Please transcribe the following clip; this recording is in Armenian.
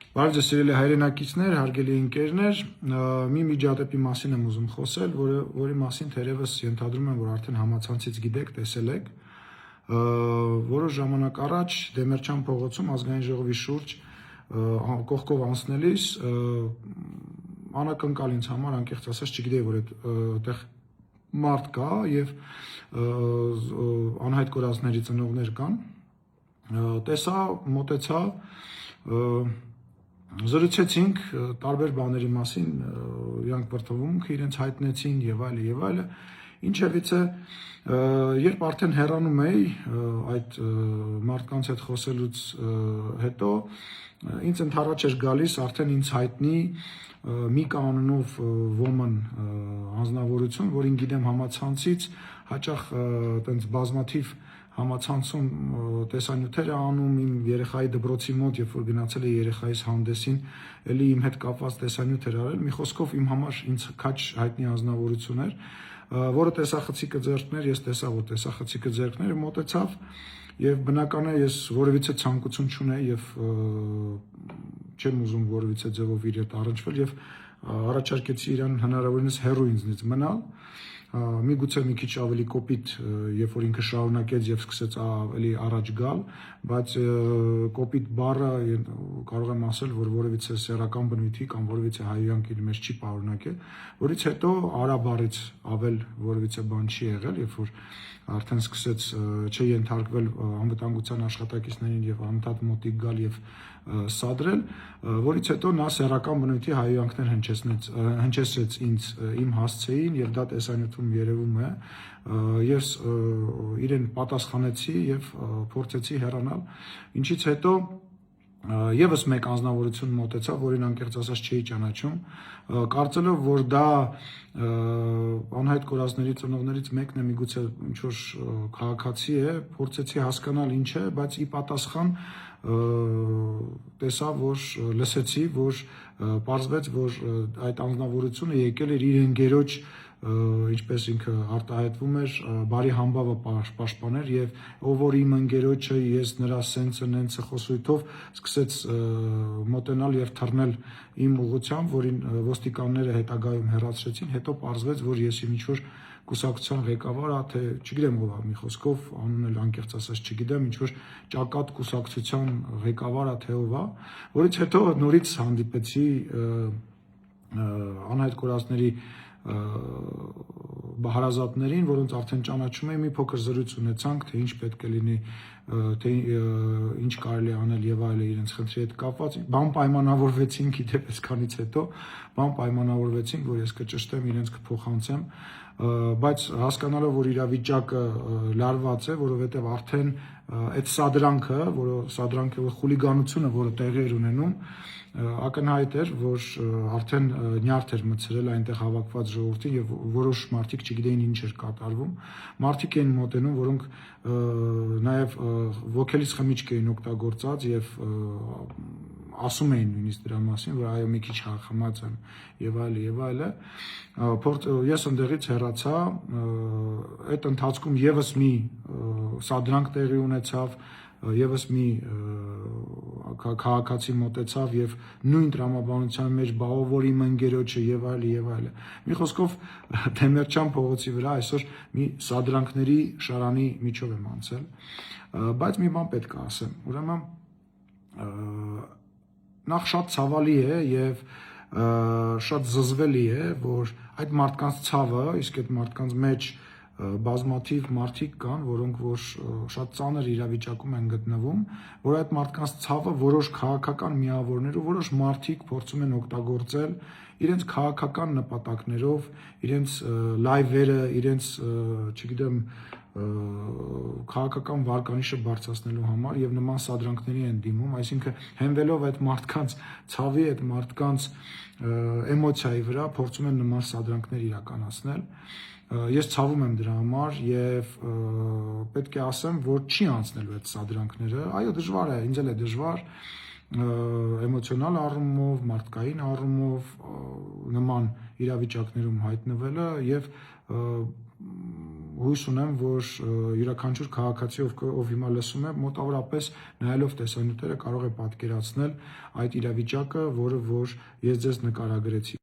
Բարև ձեզ սիրելի հայրենակիցներ, հարգելի ընկերներ, մի միջադեպի մասին եմ ուզում խոսել, որի մասին թերևս ենթադրում եմ, որ արդեն համացանցից գիտեք, տեսել եք։ Որոշ ժամանակ առաջ Դեմերչյան փողոցում ազգային ժողովի շուրջ կողքով անցնելիս անակնկալ ինձ համար, անկեղծ ասած, չգիտեի, որ այդտեղ մարդ կա եւ անհայտ կորածների ծնողներ կան։ Տեսա, մոտեցա, զրուցեցինք տարբեր բաների մասին, իրանք վրդովմունքը իրենց հայտնեցին եւ այլը, ինչևից է, երբ արդեն հեռանում էի այդ մարդկանց հետ խոսելուց հետո, ինձ ընդառաջ էր գալիս արդեն ինձ հայտնի մի կանոնով ոմն անձնավորություն, որին գիտեմ համացանցից, հաճախ տենց բազմաթիվ համացանցում տեսանյութեր է անում իմ երեխայի դպրոցի մոտ, երբ որ գնացել է երեխայիս հանդեսին, էլի իմ հետ կապված տեսանյութ էր արել, մի խոսքով իմ համար ինձ քաչ հայտնի անձնավորություն էր, որը տեսախցիկը ձեռքներ, ես տեսա, որ տեսախցիկը ձեռքները մոտեցավ եւ բնական է ես որևիցե ցանկություն չունեի եւ չեմ ուզում որևիցե ձևով իր հետ առնչվել եւ առաջարկեցի իրան հնարավորինս հեռու ինձնից մնալ միգուցե մի քիչ ավելի կոպիտ, երբ որ ինքը շարունակեց եւ սկսեց ավելի առաջ գալ, բայց կոպիտ բառը կարող եմ ասել, որ որևիցե սեռական բնույթի կամ որևիցե հայհոյանք իր մեջ չի պարունակել, որից հետո արաբարից ավել որևիցե բան չի եղել, երբ որ արդեն սկսեց չենթարկվել անվտանգության աշխատակիցներին եւ անընդհատ մոտիկ գալ եւ սադրել, որից հետո նա սեռական բնույթի հայհոյանքներ հնչեցրեց ինձ իմ հասցեին եւ դա տեսանյութում երևում է, ես իրեն պատասխանեցի եւ փորձեցի հեռանալ, ինչից հետո եւս մեկ անձնավորություն մոտեցավ, որին անկեղծ ասած չէի ճանաչում, կարծելով, որ դա անհայտ կորածների ծնողներից մեկն է, միգուցե ինչ-որ քաղաքացի է, փորձեցի հասկանալ ինչ է, բայց ի պատասխան տեսա, որ լսեցի, որ պարզվեց, որ այդ անձնավորությունը եկել էր իր ընկերոջ ինչպես ինքը արտահայտվում էր, բարի համբավը պաշտպաներ եւ ով որ իմ ընկերոջը ես նրա սենսը նենսը խոսույթով սկսեց մոտենալ եւ թռնել իմ ուղղությամբ, որին ոստիկանները հետագայում հեռացրեցին, հետո պարզվեց, որ ես ինչ որ կուսակցության ղեկավար, թե չգիտեմ ով է, մի խոսքով անունն էլ անկեղծ ասած չգիտեմ, ինչ որ ճակատ կուսակցության ղեկավար, թե ով է, որից հետո նորից հանդիպեցի անհայտ կորածների հարազատներին, որոնց արդեն ճանաչում էի, մի փոքր զրույց ունեցանք, թե ինչ պետք է լինի, թե ինչ կարելի անել եւ այլն իրենց խնդրի հետ կապված, բան պայմանավորվեցինք, գիտեք, այսքանից հետո բան պայմանավորվեցինք, որ ես կճշտեմ, իրենց կփոխանցեմ, բայց հասկանալով, որ իրավիճակը լարված է, որովհետեւ արդեն այդ սադրանքը, խուլիգանությունը, որը տեղի էր ունենում, ակնհայտ էր, որ արդեն նյարդ էր մտցրել այնտեղ հավաքված ժողովրդին եւ որոշ մարդիկ չգիտեին ինչ էր կատարվում, մարդիկ էին մոտենում, որոնք նաեւ ոգելից խմիչք էին օգտագործած եւ ասում էին նույնիսկ դրա մասին, որ այո մի քիչ խմած եմ եւ այլը, ես ընդդեղից հեռացա, այդ ընթացքում եւս մի սադրանք տեղի ունեցավ, եւս մի քաղաքացի մոտեցավ եւ նույն տրամաբանության մեջ բաղով որ իմ ընկերոջը եւ այլը, մի խոսքով Դեմերչյան փողոցի վրա այսօր մի սադրանքների շարանի միջով եմ անցել, բայց մի բան պետք է ասեմ, ուրեմն նախ շատ ցավալի է եւ շատ զզվելի է, որ այդ մարդկանց ցավը, իսկ այդ մարդկանց մեջ բազմաթիվ մարդիկ կան, որոնք որ շատ ծանր իրավիճակում են գտնվում, որ այդ մարդկանց ցավը որոշ քաղաքական միավորներ ու որոշ մարդիկ փորձում են օգտագործել իրենց քաղաքական նպատակներով, իրենց լայվերը, իրենց, չգիտեմ, քաղաքական վարկանիշը բարձրացնելու համար եւ նման սադրանքների են դիմում, այսինքն հենվելով այդ մարդկանց ցավի, այդ մարդկանց էմոցիայի վրա փորձում են նման սադրանքներ իրականացնել։ Ես ցավում եմ դրա համար եւ պետք է ասեմ, որ չի անցնելու այդ սադրանքները, այո դժվար է, ինձ էլ է դժվար էմոցիոնալ առումով, մարդկային առումով նման իրավիճակներում հայտնվելը եւ հույս ունեմ, որ յուրաքանչյուր քաղաքացի, ով հիմա լսում է, մոտավորապես նայելով տեսանյութերը կարող է պատկերացնել այդ իրավիճակը, որը որ ես ձեզ նկարագրեցի։